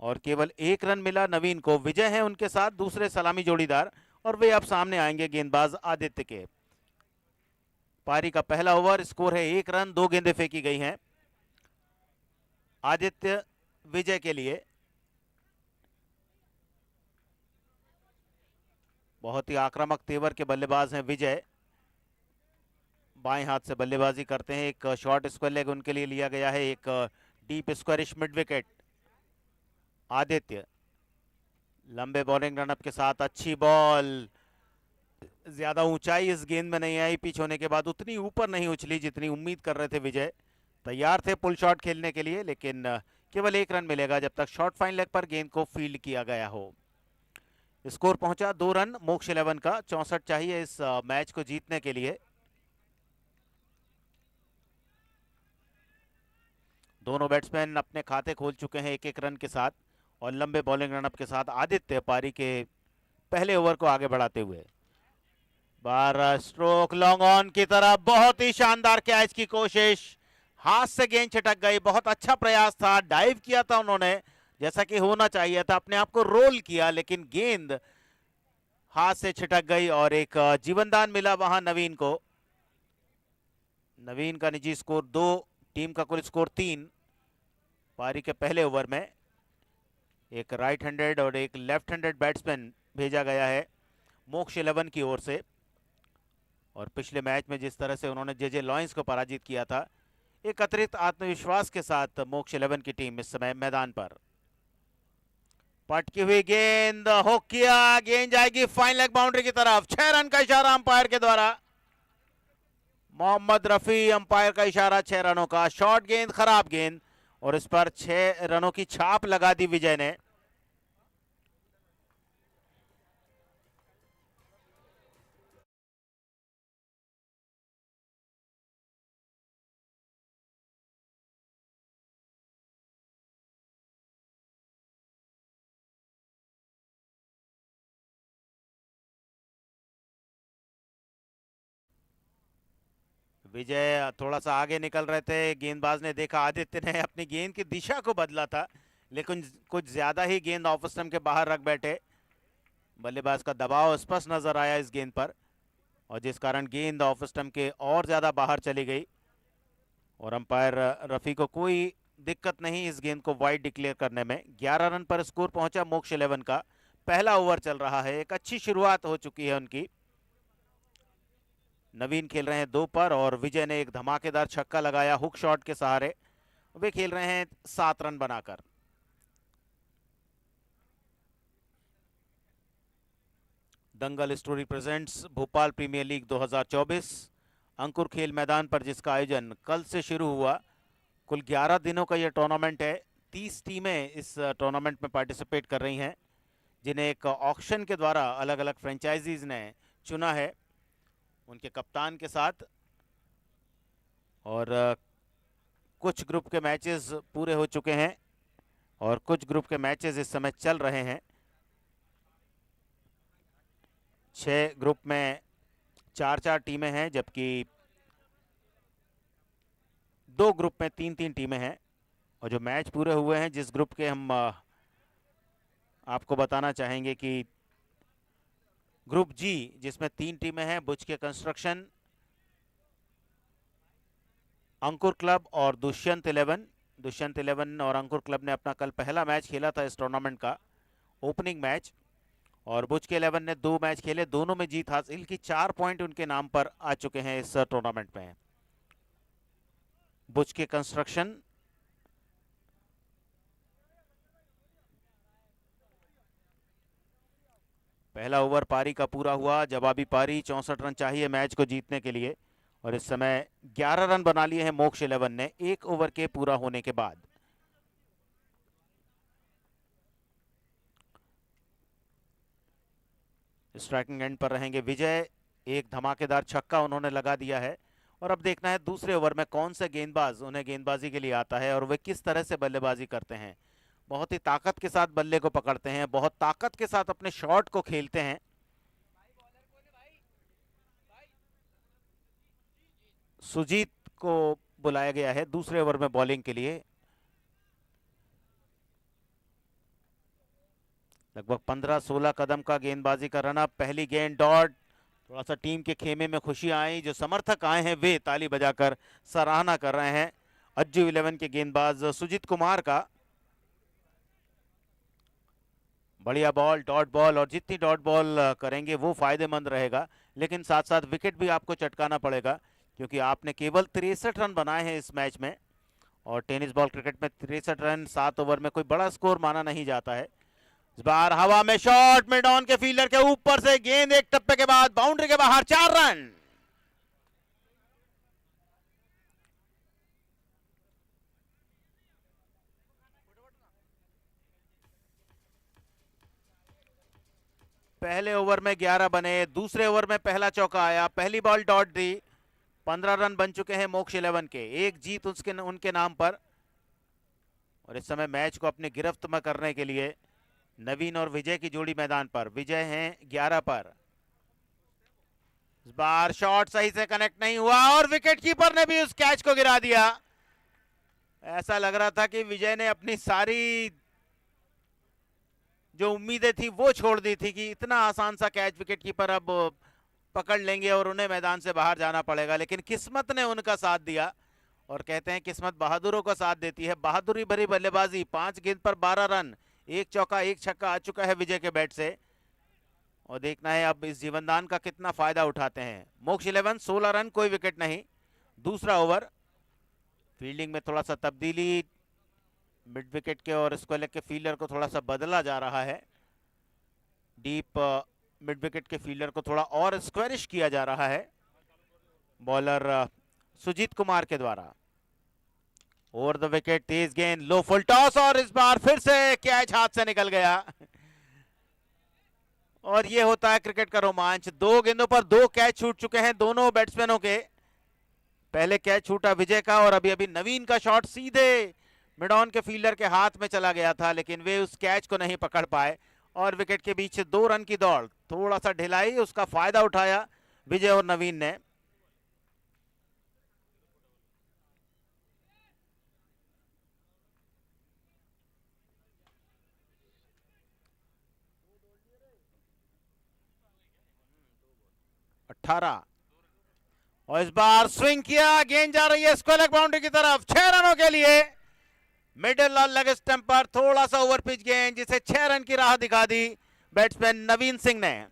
और केवल एक रन मिला नवीन को। विजय है उनके साथ दूसरे सलामी जोड़ीदार, और वे अब सामने आएंगे गेंदबाज आदित्य के। पारी का पहला ओवर, स्कोर है 1 रन, 2 गेंदें फेंकी गई हैं आदित्य विजय के लिए। बहुत ही आक्रामक तेवर के बल्लेबाज हैं विजय, बाएं हाथ से बल्लेबाजी करते हैं। एक शॉर्ट स्क्वायर लेग उनके लिए लिया गया है, एक deep squarish mid wicket. Aditya लंबे बॉलिंग रनअप के साथ, अच्छी बॉल, ज्यादा ऊंचाई इस गेंद में नहीं आई, पिच होने के बाद उतनी ऊपर नहीं उछली जितनी उम्मीद कर रहे थे विजय। तैयार थे पुल शॉट खेलने के लिए, लेकिन केवल 1 रन मिलेगा जब तक शॉर्ट फाइन लेग पर गेंद को फील्ड किया गया हो। स्कोर पहुंचा 2 रन मोक्ष 11 का। 64 चाहिए इस मैच को जीतने के लिए। दोनों बैट्समैन अपने खाते खोल चुके हैं 1-1 रन के साथ, और लंबे बॉलिंग रनअप के साथ आदित्य पारी के पहले ओवर को आगे बढ़ाते हुए। 12 स्ट्रोक लॉन्ग ऑन की तरफ, बहुत ही शानदार कैच की कोशिश, हाथ से गेंद छिटक गई। बहुत अच्छा प्रयास था, डाइव किया था उन्होंने जैसा कि होना चाहिए था, अपने आप को रोल किया, लेकिन गेंद हाथ से छिटक गई और एक जीवनदान मिला वहां नवीन को। नवीन का निजी स्कोर 2, टीम का कुल स्कोर 3। पारी के पहले ओवर में एक राइट हैंडेड और एक लेफ्ट हैंडेड बैट्समैन भेजा गया है मोक्ष 11 की ओर से, और पिछले मैच में जिस तरह से उन्होंने जेजे लॉयंस को पराजित किया था, एक अतिरिक्त आत्मविश्वास के साथ मोक्ष 11 की टीम इस समय मैदान पर। पटकी हुई गेंद, हुक किया, गेंद जाएगी फाइन लेग बाउंड्री की तरफ। 6 रन का इशारा अंपायर के द्वारा, मोहम्मद रफी अंपायर का इशारा 6 रनों का। शॉर्ट गेंद, खराब गेंद, और इस पर 6 रनों की छाप लगा दी विजय ने। विजय थोड़ा सा आगे निकल रहे थे, गेंदबाज ने देखा आदित्य ने अपनी गेंद की दिशा को बदला था, लेकिन कुछ ज्यादा ही गेंद ऑफ स्टंप के बाहर रख बैठे। बल्लेबाज का दबाव स्पष्ट नजर आया इस गेंद पर, और जिस कारण गेंद ऑफ स्टंप के और ज्यादा बाहर चली गई, और अंपायर रफी को कोई दिक्कत नहीं इस गेंद को वाइड डिक्लेयर करने में। 11 रन पर स्कोर पहुंचा मोक्ष 11 का। पहला ओवर चल रहा है, एक अच्छी शुरुआत हो चुकी है उनकी। नवीन खेल रहे हैं 2 पर, और विजय ने एक धमाकेदार छक्का लगाया हुक शॉट के सहारे। वे खेल रहे हैं 7 रन बनाकर। Dangal story presents Bhopal premier league 2024 Ankur खेल मैदान पर, जिसका आयोजन कल से शुरू हुआ। कुल 11 दिनों का यह टूर्नामेंट है। 30 टीमें इस टूर्नामेंट में पार्टिसिपेट कर रही हैं, जिन्हें एक ऑक्शन के द्वारा अलग अलग फ्रेंचाइजीज ने चुना है उनके कप्तान के साथ। और कुछ ग्रुप के मैचेस पूरे हो चुके हैं, और कुछ ग्रुप के मैचेस इस समय चल रहे हैं। 6 ग्रुप में 4-4 टीमें हैं, जबकि 2 ग्रुप में 3-3 टीमें हैं। और जो मैच पूरे हुए हैं, जिस ग्रुप के हम आपको बताना चाहेंगे कि ग्रुप जी, जिसमें 3 टीमें हैं, बुच के कंस्ट्रक्शन, अंकुर क्लब और दुष्यंत 11। दुष्यंत 11 और अंकुर क्लब ने अपना कल पहला मैच खेला था इस टूर्नामेंट का, ओपनिंग मैच, और बुच के 11 ने 2 मैच खेले, दोनों में जीत हासिल की। 4 पॉइंट उनके नाम पर आ चुके हैं इस टूर्नामेंट में। बुच के कंस्ट्रक्शन, पहला ओवर पारी का पूरा हुआ, जवाबी पारी, 64 रन चाहिए मैच को जीतने के लिए, और इस समय 11 रन बना लिए हैं मोक्ष 11 ने 1 ओवर के पूरा होने के बाद। स्ट्राइकिंग एंड पर रहेंगे विजय, एक धमाकेदार छक्का उन्होंने लगा दिया है, और अब देखना है दूसरे ओवर में कौन से गेंदबाज उन्हें गेंदबाजी के लिए आता है और वे किस तरह से बल्लेबाजी करते हैं। बहुत ही ताकत के साथ बल्ले को पकड़ते हैं, बहुत ताकत के साथ अपने शॉट को खेलते हैं। सुजीत को बुलाया गया है दूसरे ओवर में बॉलिंग के लिए। लगभग 15-16 कदम का गेंदबाजी का रन अप, पहली गेंद डॉट। थोड़ा सा टीम के खेमे में खुशी आई, जो समर्थक आए हैं वे ताली बजाकर सराहना कर रहे हैं अज्जू 11 के गेंदबाज सुजीत कुमार का। बढ़िया बॉल, डॉट बॉल, और जितनी डॉट बॉल करेंगे वो फायदेमंद रहेगा, लेकिन साथ साथ विकेट भी आपको चटकाना पड़ेगा, क्योंकि आपने केवल 63 रन बनाए हैं इस मैच में, और टेनिस बॉल क्रिकेट में 63 रन 7 ओवर में कोई बड़ा स्कोर माना नहीं जाता है। इस बार हवा में शॉट, मिड ऑन के फील्डर के ऊपर से गेंद एक टप्पे के बाद बाउंड्री के बाहर, 4 रन। पहले ओवर में 11 बने, दूसरे ओवर में पहला चौका आया, पहली बॉल डॉट दी। 15 रन बन चुके हैं मोक्ष 11 के, एक जीत उनके नाम पर, और इस समय मैच को अपनी गिरफ्त में करने के लिए नवीन और विजय की जोड़ी मैदान पर। विजय हैं 11 पर। इस बार शॉट सही से कनेक्ट नहीं हुआ, और विकेट कीपर ने भी उस कैच को गिरा दिया। ऐसा लग रहा था कि विजय ने अपनी सारी जो उम्मीदें थी वो छोड़ दी थी, कि इतना आसान सा कैच विकेट कीपर अब पकड़ लेंगे और उन्हें मैदान से बाहर जाना पड़ेगा, लेकिन किस्मत ने उनका साथ दिया, और कहते हैं किस्मत बहादुरों का साथ देती है। बहादुरी भरी बल्लेबाजी, 5 गेंद पर 12 रन, एक चौका एक छक्का आ चुका है विजय के बैट से, और देखना है अब इस जीवनदान का कितना फायदा उठाते हैं। मोक्ष 11 16 रन, कोई विकेट नहीं। दूसरा ओवर, फील्डिंग में थोड़ा सा तब्दीली, मिड विकेट के और स्क्वायर लेग के फील्डर को थोड़ा सा बदला जा रहा है। डीप मिड विकेट के फील्डर को थोड़ा और स्क्वेरिश किया जा रहा है बॉलर सुजीत कुमार के द्वारा। ओवर द विकेट, तेज गेंद, लो फुल टॉस, और इस बार फिर से कैच हाथ से निकल गया। और ये होता है क्रिकेट का रोमांच। 2 गेंदों पर 2 कैच छूट चुके हैं दोनों बैट्समैनों के। पहले कैच छूटा विजय का, और अभी अभी नवीन का शॉट सीधे मिड ऑन के फील्डर के हाथ में चला गया था, लेकिन वे उस कैच को नहीं पकड़ पाए, और विकेट के बीच 2 रन की दौड़, थोड़ा सा ढिलाई, उसका फायदा उठाया विजय और नवीन ने। अठारह, और इस बार स्विंग किया, गेंद जा रही है स्क्वायर लेग बाउंड्री की तरफ, 6 रनों के लिए। मिडिल लेग स्टंप पर थोड़ा सा ओवर पिच गेंद, जिसे 6 रन की राह दिखा दी बैट्समैन नवीन सिंह ने।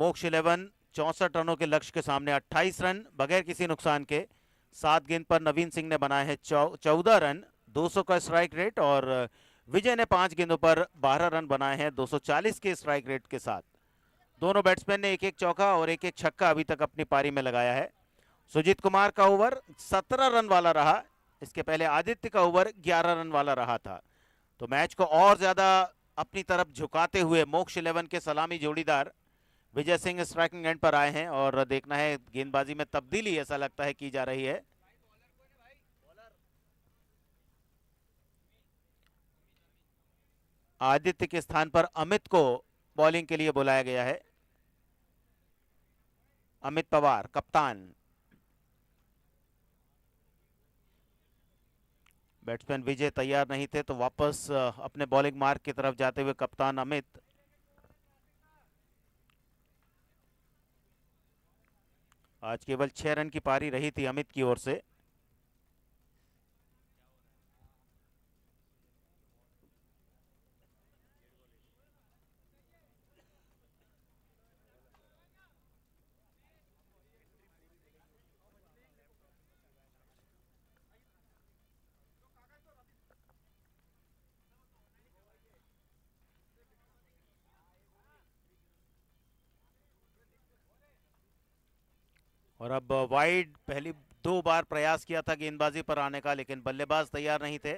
मोक्ष 11 64 रनों के लक्ष्य के सामने 28 रन बगैर किसी नुकसान के। 7 गेंद पर नवीन सिंह ने बनाए हैं 14 रन, 200 का स्ट्राइक रेट, और विजय ने 5 गेंदों पर 12 रन बनाए हैं 240 के स्ट्राइक रेट के साथ। दोनों बैट्समैन ने एक एक चौका और एक एक छक्का अभी तक अपनी पारी में लगाया है। सुजीत कुमार का ओवर 17 रन वाला रहा, इसके पहले आदित्य का ओवर 11 रन वाला रहा था। तो मैच को और ज्यादा अपनी तरफ झुकाते हुए मोक्ष 11 के सलामी जोड़ीदार विजय सिंह स्ट्राइकिंग एंड पर आए हैं, और देखना है गेंदबाजी में तब्दीली ऐसा लगता है की जा रही है। आदित्य के स्थान पर अमित को बॉलिंग के लिए बुलाया गया है। अमित पवार कप्तान। बैट्समैन विजय तैयार नहीं थे तो वापस अपने बॉलिंग मार्क की तरफ जाते हुए कप्तान अमित। आज केवल 6 रन की पारी रही थी अमित की ओर से। और अब वाइड पहली 2 बार प्रयास किया था गेंदबाजी पर आने का, लेकिन बल्लेबाज तैयार नहीं थे,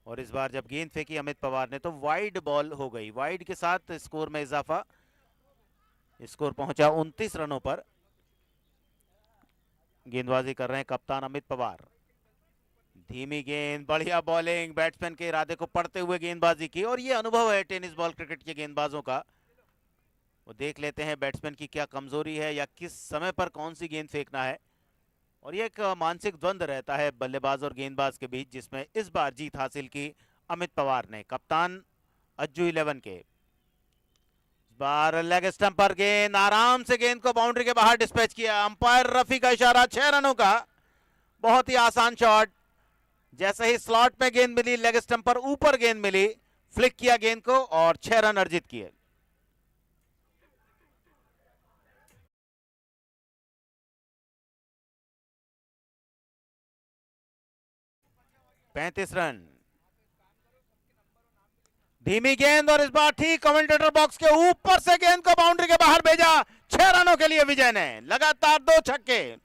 और इस बार जब गेंद फेंकी अमित पवार ने तो वाइड बॉल हो गई। वाइड के साथ स्कोर में इजाफा, स्कोर पहुंचा 29 रनों पर। गेंदबाजी कर रहे हैं कप्तान अमित पवार। धीमी गेंद, बढ़िया बॉलिंग, बैट्समैन के इरादे को पढ़ते हुए गेंदबाजी की, और ये अनुभव है टेनिस बॉल क्रिकेट के गेंदबाजों का। वो देख लेते हैं बैट्समैन की क्या कमजोरी है या किस समय पर कौन सी गेंद फेंकना है, और ये एक मानसिक द्वंद रहता है बल्लेबाज और गेंदबाज के बीच, जिसमें इस बार जीत हासिल की अमित पवार ने, कप्तान अज्जू 11 के। इस बार लेग स्टंप पर गेंद, आराम से गेंद को बाउंड्री के बाहर डिस्पैच किया। अंपायर रफी का इशारा, 6 रनों का, बहुत ही आसान शॉट। जैसे ही स्लॉट में गेंद मिली, लेग स्टंप पर ऊपर गेंद मिली, फ्लिक किया गेंद को और 6 रन अर्जित किए। पैंतीस रन। धीमी गेंद, और इस बार ठीक कमेंटेटर बॉक्स के ऊपर से गेंद को बाउंड्री के बाहर भेजा। 6 रनों के लिए विजय ने लगातार 2 छक्के।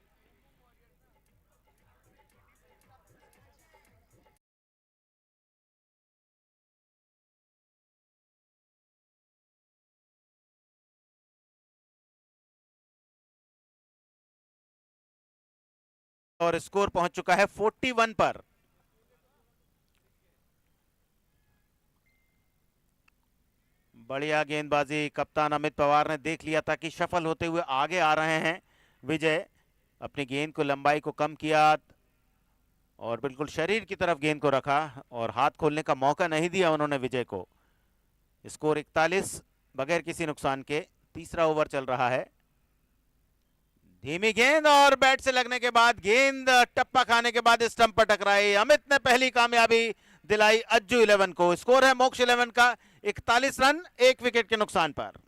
और स्कोर पहुंच चुका है 41 पर। बढ़िया गेंदबाजी, कप्तान अमित पवार ने देख लिया था कि सफल होते हुए आगे आ रहे हैं विजय। अपनी गेंद को, लंबाई को कम किया और बिल्कुल शरीर की तरफ गेंद को रखा, और हाथ खोलने का मौका नहीं दिया उन्होंने विजय को। स्कोर 41 बगैर किसी नुकसान के। तीसरा ओवर चल रहा है। धीमी गेंद, और बैट से लगने के बाद गेंद टप्पा खाने के बाद स्टंप पर टकराई। अमित ने पहली कामयाबी दिलाई अज्जू 11 को। स्कोर है मोक्ष 11 का 41 रन 1 विकेट के नुकसान पर।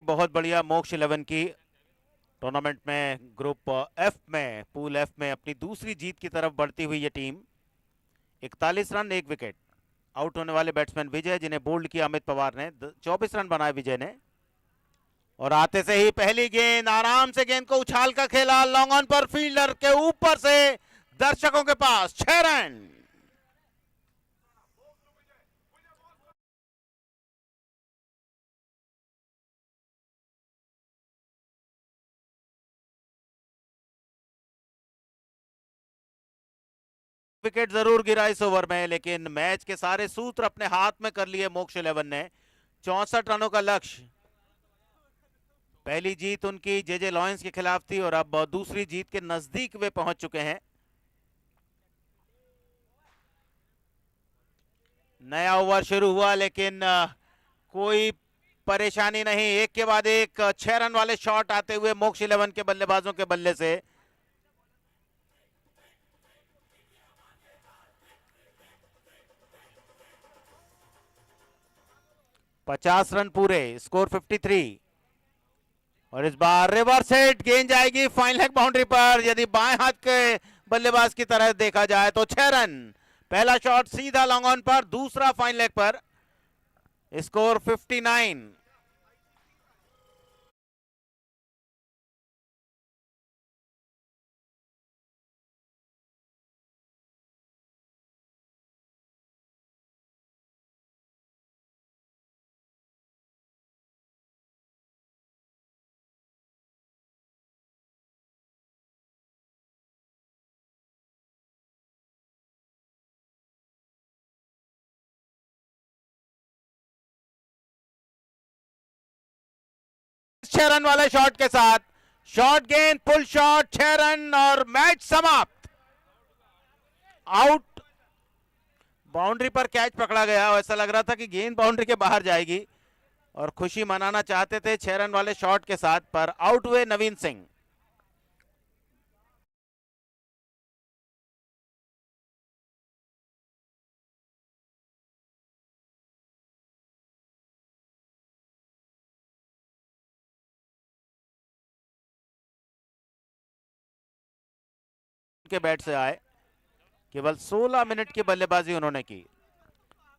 बहुत बढ़िया मोक्ष 11 की टूर्नामेंट में ग्रुप एफ में, पूल एफ में अपनी दूसरी जीत की तरफ बढ़ती हुई ये टीम। 41 run 1 wicket. आउट होने वाले बैट्समैन विजय, जिन्हें बोल्ड किया अमित पवार ने। 24 रन बनाए विजय ने, और आते से ही पहली गेंद, आराम से गेंद को उछाल कर खेला, लॉन्ग ऑन पर फील्डर के ऊपर से दर्शकों के पास, 6 रन। विकेट जरूर गिरा इस ओवर में, लेकिन मैच के सारे सूत्र अपने हाथ में कर लिए मोक्ष 11 ने। 64 रनों का लक्ष्य। पहली जीत उनकी जेजे लॉयंस के खिलाफ थी और अब दूसरी जीत के नजदीक वे पहुंच चुके हैं। नया ओवर शुरू हुआ, लेकिन कोई परेशानी नहीं। एक के बाद एक 6 रन वाले शॉट आते हुए मोक्ष 11 के बल्लेबाजों के बल्ले से। पचास रन पूरे, स्कोर 53। और इस बार रिवर्स हिट, गेंद जाएगी फाइन लेग बाउंड्री पर। यदि बाएं हाथ के बल्लेबाज की तरह देखा जाए तो 6 रन। पहला शॉट सीधा लॉन्ग ऑन पर, दूसरा फाइन लेग पर। स्कोर 59। छह रन वाले शॉट के साथ, शॉट गेंद, पुल शॉट, 6 रन और मैच समाप्त। आउट। बाउंड्री पर कैच पकड़ा गया, ऐसा लग रहा था कि गेंद बाउंड्री के बाहर जाएगी और खुशी मनाना चाहते थे 6 रन वाले शॉट के साथ, पर आउट हुए नवीन सिंह। के बैट से आए, केवल 16 मिनट की बल्लेबाजी उन्होंने की।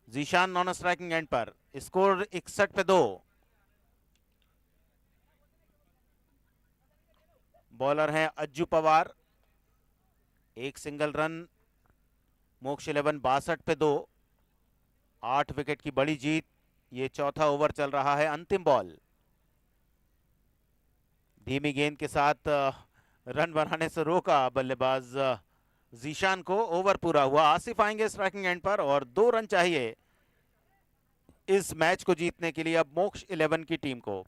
जीशान नॉन स्ट्राइकिंग एंड पर, स्कोर 61 पे 2। बॉलर हैं अज्जू पवार। एक सिंगल रन, मोक्ष 11 62 पे 2। 8 विकेट की बड़ी जीत। ये चौथा ओवर चल रहा है, अंतिम बॉल। धीमी गेंद के साथ रन बनाने से रोका बल्लेबाज जीशान को। ओवर पूरा हुआ। आसिफ आएंगे स्ट्राइकिंग एंड पर और 2 रन चाहिए इस मैच को जीतने के लिए अब मोक्ष 11 की टीम को।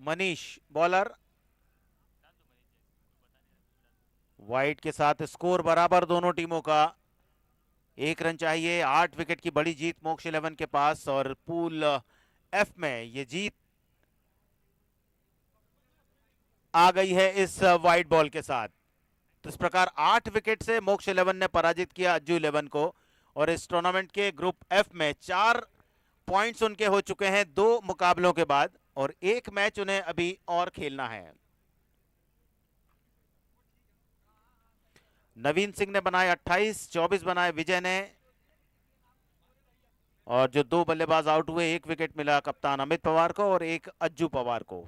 मनीष बॉलर। वाइड के साथ स्कोर बराबर दोनों टीमों का। 1 रन चाहिए। 8 विकेट की बड़ी जीत मोक्ष 11 के पास और पूल एफ में ये जीत आ गई है इस वाइड बॉल के साथ। तो इस प्रकार 8 विकेट से मोक्ष 11 ने पराजित किया अज्जू 11 को और इस टूर्नामेंट के ग्रुप एफ में 4 पॉइंट्स उनके हो चुके हैं 2 मुकाबलों के बाद और 1 मैच उन्हें अभी और खेलना है। नवीन सिंह ने बनाए 28, 24 बनाए विजय ने। और जो 2 बल्लेबाज आउट हुए, 1 विकेट मिला कप्तान अमित पवार को और 1 अज्जू पवार को।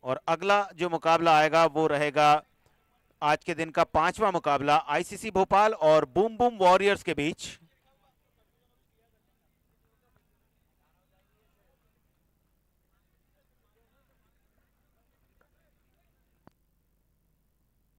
और अगला जो मुकाबला आएगा वो रहेगा आज के दिन का 5वां मुकाबला आईसीसी भोपाल और बूम बूम वॉरियर्स के बीच।